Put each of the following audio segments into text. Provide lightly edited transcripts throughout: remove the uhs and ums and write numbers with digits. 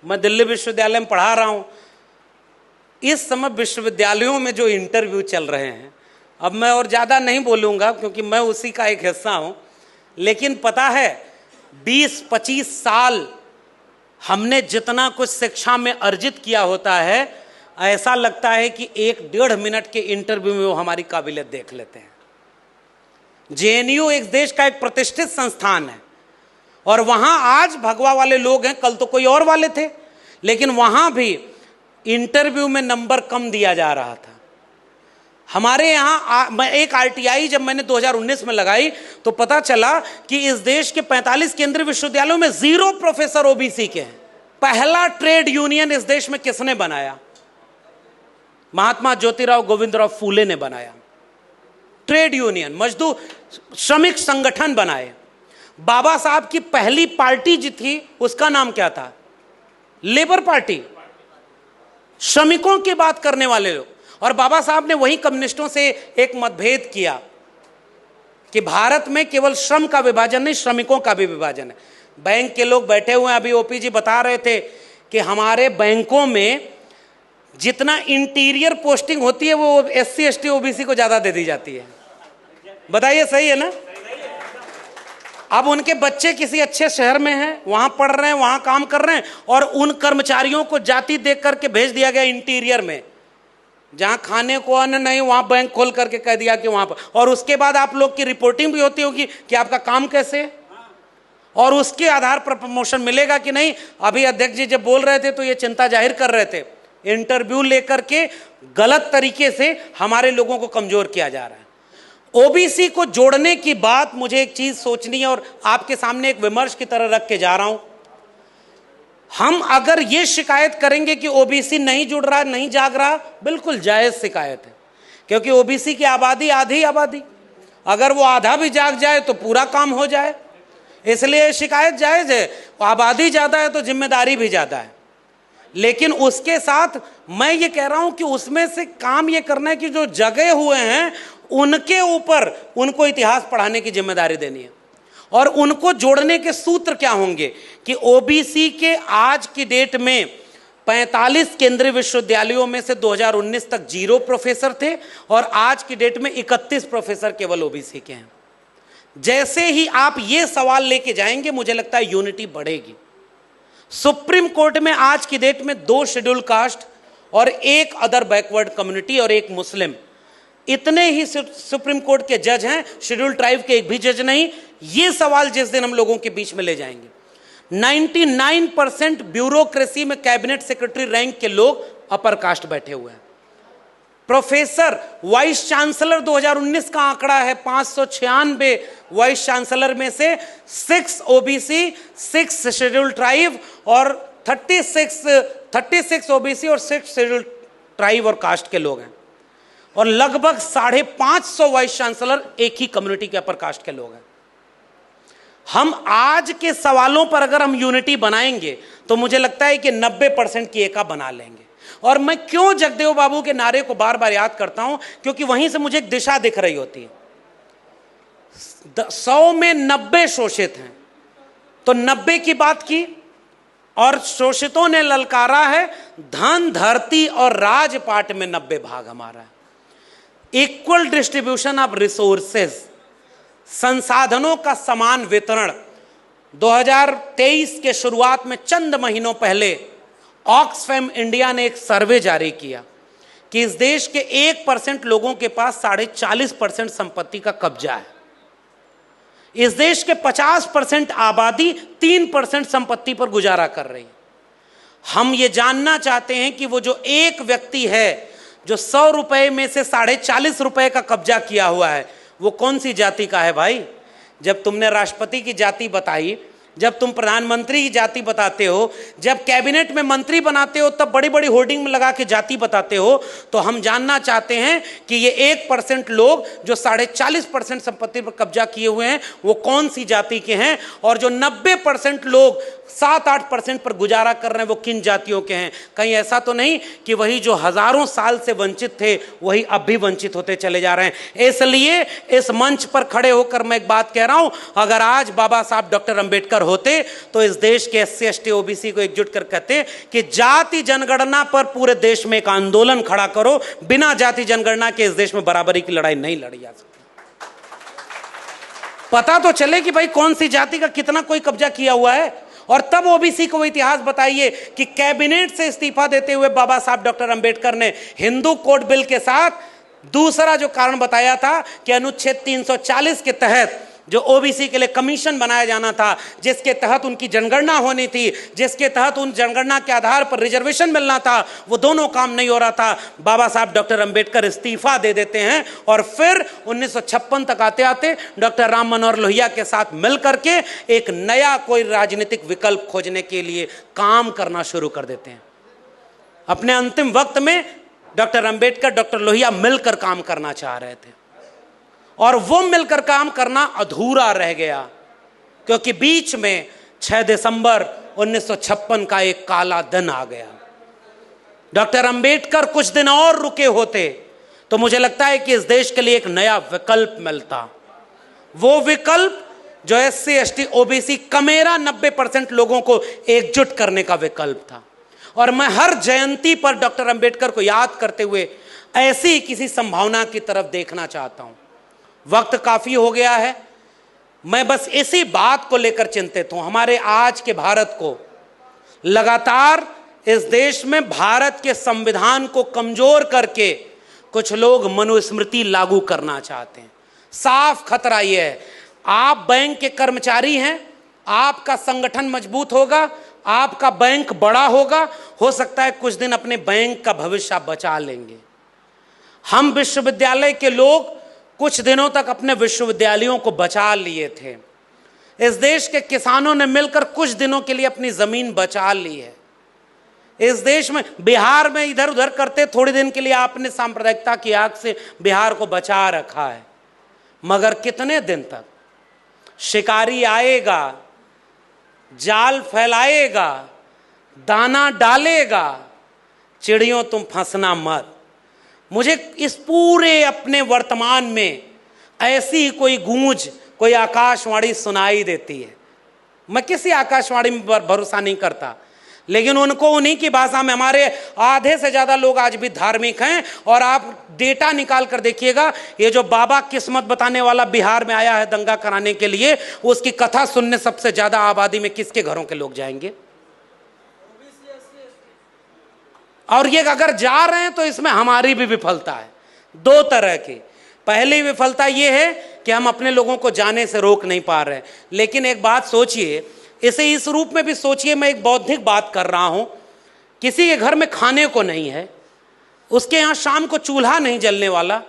मैं दिल्ली विश्वविद्यालय में पढ़ा रहा हूं। इस समय विश्वविद्यालयों में जो इंटरव्यू चल रहे हैं, अब मैं और ज़्यादा नहीं बोलूँगा क्योंकि मैं उसी का एक हिस्सा हूँ, लेकिन पता है 20-25 साल हमने जितना कुछ शिक्षा में अर्जित किया होता है, ऐसा लगता है कि 1-1.5 मिनट के इंटरव्यू में वो हमारी काबिलियत देख लेते हैं। जेएनयू एक देश का एक प्रतिष्ठित संस्थान है और वहाँ आज भगवा वाले लोग हैं, कल तो कोई और वाले थे, लेकिन वहाँ भी इंटरव्यू में नंबर कम दिया जा रहा था। हमारे यहाँ मैं एक आरटीआई जब मैंने 2019 में लगाई तो पता चला कि इस देश के 45 केंद्रीय विश्वविद्यालयों में 0 प्रोफेसर ओबीसी के हैं। पहला ट्रेड यूनियन इस देश में किसने बनाया? महात्मा ज्योतिराव गोविंदराव फूले ने बनाया। ट्रेड यूनियन, मजदूर श्रमिक संगठन बनाए। बाबा साहब की पहली पार्टी जो थी उसका नाम क्या था? लेबर पार्टी, श्रमिकों की बात करने वाले लोग। और बाबा साहब ने वही कम्युनिस्टों से एक मतभेद किया कि भारत में केवल श्रम का विभाजन नहीं, श्रमिकों का भी विभाजन है। बैंक के लोग बैठे हुए हैं, अभी ओपी जी बता रहे थे कि हमारे बैंकों में जितना इंटीरियर पोस्टिंग होती है वो एससी एसटी ओबीसी को ज्यादा दे दी जाती है। बताइए सही है ना? अब उनके बच्चे किसी अच्छे शहर में हैं, वहां पढ़ रहे हैं, वहां काम कर रहे हैं, और उन कर्मचारियों को जाति देख करके भेज दिया गया इंटीरियर में, जहां खाने को अन्न नहीं, वहां बैंक खोल करके कह दिया कि वहां पर। और उसके बाद आप लोग की रिपोर्टिंग भी होती होगी कि आपका काम कैसे है और उसके आधार पर प्रमोशन मिलेगा कि नहीं। अभी अध्यक्ष जी जब बोल रहे थे तो ये चिंता जाहिर कर रहे थे, इंटरव्यू लेकर के गलत तरीके से हमारे लोगों को कमजोर किया जा रहा है। ओबीसी को जोड़ने की बात मुझे एक चीज सोचनी है और आपके सामने एक विमर्श की तरह रख के जा रहा हूं। हम अगर ये शिकायत करेंगे कि ओबीसी नहीं जुड़ रहा, नहीं जाग रहा, बिल्कुल जायज शिकायत है, क्योंकि ओबीसी की आबादी आधी आबादी, अगर वो आधा भी जाग जाए तो पूरा काम हो जाए, इसलिए शिकायत जायज है। आबादी ज्यादा है तो जिम्मेदारी भी ज्यादा है, लेकिन उसके साथ मैं ये कह रहा हूं कि उसमें से काम ये करना है कि जो जगे हुए हैं उनके ऊपर उनको इतिहास पढ़ाने की जिम्मेदारी देनी है। और उनको जोड़ने के सूत्र क्या होंगे कि ओबीसी के आज की डेट में 45 केंद्रीय विश्वविद्यालयों में से 2019 तक 0 प्रोफेसर थे और आज की डेट में 31 प्रोफेसर केवल ओबीसी के हैं। जैसे ही आप ये सवाल लेके जाएंगे, मुझे लगता है यूनिटी बढ़ेगी। सुप्रीम कोर्ट में आज की डेट में 2 शेड्यूल कास्ट और 1 अदर बैकवर्ड कम्युनिटी और 1 मुस्लिम, इतने ही सुप्रीम कोर्ट के जज हैं, शेड्यूल ट्राइब के एक भी जज नहीं। ये सवाल जिस दिन हम लोगों के बीच में ले जाएंगे, 99% ब्यूरोक्रेसी में कैबिनेट सेक्रेटरी रैंक के लोग अपर कास्ट बैठे हुए हैं। प्रोफेसर, वाइस चांसलर 2019 का आंकड़ा है 596 वाइस चांसलर में से 6 ओबीसी, 6 शेड्यूल ट्राइब और 36 ओबीसी और 6 शेड्यूल ट्राइब और कास्ट के लोग हैं। और लगभग 550 वाइस चांसलर एक ही कम्युनिटी के अपर कास्ट के लोग हैं। हम आज के सवालों पर अगर हम यूनिटी बनाएंगे तो मुझे लगता है कि 90% की एका बना लेंगे। और मैं क्यों जगदेव बाबू के नारे को बार बार याद करता हूं, क्योंकि वहीं से मुझे एक दिशा दिख रही होती है। 100 में 90 शोषित हैं, तो 90 की बात की और शोषितों ने ललकारा है धन, धरती और राजपाट में 90 भाग हमारा है। इक्वल डिस्ट्रीब्यूशन ऑफ रिसोर्सेज, संसाधनों का समान वितरण। 2023 के शुरुआत में चंद महीनों पहले ऑक्सफैम इंडिया ने एक सर्वे जारी किया कि इस देश के 1% लोगों के पास 40.5% संपत्ति का कब्जा है। इस देश के 50% आबादी 3% संपत्ति पर गुजारा कर रही है। हम ये जानना चाहते हैं कि वो जो एक व्यक्ति है जो 100 रुपए में से 40.5 रुपए का कब्जा किया हुआ है, वो कौन सी जाति का है भाई? जब तुमने राष्ट्रपति की जाति बताई, जब तुम प्रधानमंत्री की जाति बताते हो, जब कैबिनेट में मंत्री बनाते हो, तब बड़ी बड़ी होर्डिंग में लगा के जाति बताते हो, तो हम जानना चाहते हैं कि ये 1% लोग जो 40.5% संपत्ति पर कब्जा किए हुए हैं वो कौन सी जाति के हैं, और जो 90% लोग 7-8% पर गुजारा कर रहे हैं वो किन जातियों के हैं। कहीं ऐसा तो नहीं कि वही जो हजारों साल से वंचित थे वही अब भी वंचित होते चले जा रहे हैं। इसलिए इस मंच पर खड़े होकर मैं एक बात कह रहा हूं, अगर आज बाबा साहब डॉक्टर अंबेडकर होते तो इस देश के SC ST OBC को एकजुट कर कहते कि जाति जनगणना पर पूरे देश में एक आंदोलन खड़ा करो, बिना जाति जनगणना के इस देश में बराबरी की लड़ाई नहीं लड़ी जा सकती। पता तो चले कि भाई कौन सी जाति का कितना कोई कब्जा किया हुआ है, और तब OBC को वो इतिहास बताइए कि कैबिनेट से इस्तीफा देते हुए बाबा साहब डॉक्टर अंबेडकर ने हिंदू कोड बिल के साथ दूसरा जो कारण बताया था कि अनुच्छेद 340 के तहत जो OBC के लिए कमीशन बनाया जाना था, जिसके तहत उनकी जनगणना होनी थी, जिसके तहत उन जनगणना के आधार पर रिजर्वेशन मिलना था, वो दोनों काम नहीं हो रहा था। बाबा साहब डॉक्टर अंबेडकर इस्तीफा दे देते हैं और फिर 1956 तक आते आते डॉक्टर राम मनोहर लोहिया के साथ मिल करके एक नया कोई राजनीतिक विकल्प खोजने के लिए काम करना शुरू कर देते हैं। अपने अंतिम वक्त में डॉक्टर अंबेडकर डॉक्टर लोहिया मिलकर काम करना चाह रहे थे, और वो मिलकर काम करना अधूरा रह गया क्योंकि बीच में 6 दिसंबर 1956 का एक काला दिन आ गया। डॉक्टर अंबेडकर कुछ दिन और रुके होते तो मुझे लगता है कि इस देश के लिए एक नया विकल्प मिलता। वो विकल्प जो SC ST OBC कमेरा 90% लोगों को एकजुट करने का विकल्प था। और मैं हर जयंती पर डॉक्टर अंबेडकर को याद करते हुए ऐसी किसी संभावना की तरफ देखना चाहता हूं। वक्त काफी हो गया है, मैं बस इसी बात को लेकर चिंतित हूं। हमारे आज के भारत को लगातार इस देश में भारत के संविधान को कमजोर करके कुछ लोग मनुस्मृति लागू करना चाहते हैं। साफ खतरा यह है, आप बैंक के कर्मचारी हैं, आपका संगठन मजबूत होगा, आपका बैंक बड़ा होगा, हो सकता है कुछ दिन अपने बैंक का भविष्य बचा लेंगे। हम विश्वविद्यालय के लोग कुछ दिनों तक अपने विश्वविद्यालयों को बचा लिए थे। इस देश के किसानों ने मिलकर कुछ दिनों के लिए अपनी जमीन बचा ली है। इस देश में बिहार में इधर उधर करते थोड़ी दिन के लिए आपने सांप्रदायिकता की आग से बिहार को बचा रखा है, मगर कितने दिन तक? शिकारी आएगा, जाल फैलाएगा, दाना डालेगा, चिड़ियों तुम फंसना मत। मुझे इस पूरे अपने वर्तमान में ऐसी कोई गूंज, कोई आकाशवाणी सुनाई देती है। मैं किसी आकाशवाणी पर भरोसा नहीं करता, लेकिन उनको उन्हीं की भाषा में, हमारे आधे से ज़्यादा लोग आज भी धार्मिक हैं, और आप डेटा निकाल कर देखिएगा, ये जो बाबा किस्मत बताने वाला बिहार में आया है दंगा कराने के लिए, उसकी कथा सुनने सबसे ज़्यादा आबादी में किसके घरों के लोग जाएंगे? और ये अगर जा रहे हैं तो इसमें हमारी भी विफलता है, दो तरह की। पहली विफलता ये है कि हम अपने लोगों को जाने से रोक नहीं पा रहे हैं। लेकिन एक बात सोचिए, इसे इस रूप में भी सोचिए, मैं एक बौद्धिक बात कर रहा हूं। किसी के घर में खाने को नहीं है, उसके यहाँ शाम को चूल्हा नहीं जलने वाला,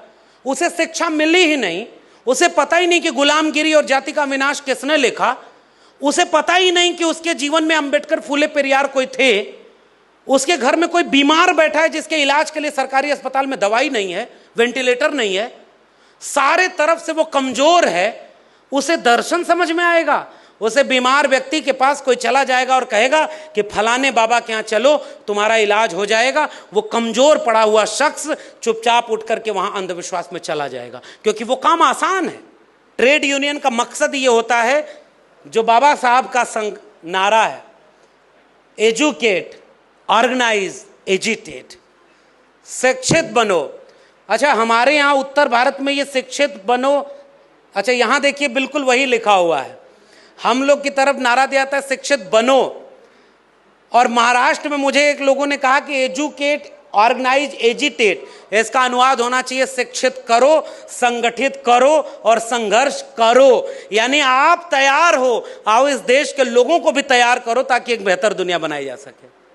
उसे शिक्षा मिली ही नहीं, उसे पता ही नहीं कि गुलामगिरी और जाति का विनाश किसने लिखा, उसे पता ही नहीं कि उसके जीवन में अंबेडकर, फूले पेरियार कोई थे, उसके घर में कोई बीमार बैठा है जिसके इलाज के लिए सरकारी अस्पताल में दवाई नहीं है, वेंटिलेटर नहीं है, सारे तरफ से वो कमजोर है। उसे दर्शन समझ में आएगा? उसे बीमार व्यक्ति के पास कोई चला जाएगा और कहेगा कि फलाने बाबा के यहाँ चलो, तुम्हारा इलाज हो जाएगा? वो कमजोर पड़ा हुआ शख्स चुपचाप उठ करके वहां अंधविश्वास में चला जाएगा, क्योंकि वो काम आसान है। ट्रेड यूनियन का मकसद ये होता है, जो बाबा साहब का नारा है, एजुकेट, ऑर्गेनाइज, एजिटेट, शिक्षित बनो। अच्छा, हमारे यहाँ उत्तर भारत में ये शिक्षित बनो, अच्छा यहाँ देखिए बिल्कुल वही लिखा हुआ है। हम लोग की तरफ नारा दिया था शिक्षित बनो, और महाराष्ट्र में मुझे एक लोगों ने कहा कि एजुकेट, ऑर्गेनाइज, एजिटेट, इसका अनुवाद होना चाहिए शिक्षित करो, संगठित करो और संघर्ष करो। यानी आप तैयार हो, आओ इस देश के लोगों को भी तैयार करो ताकि एक बेहतर दुनिया बनाई जा सके।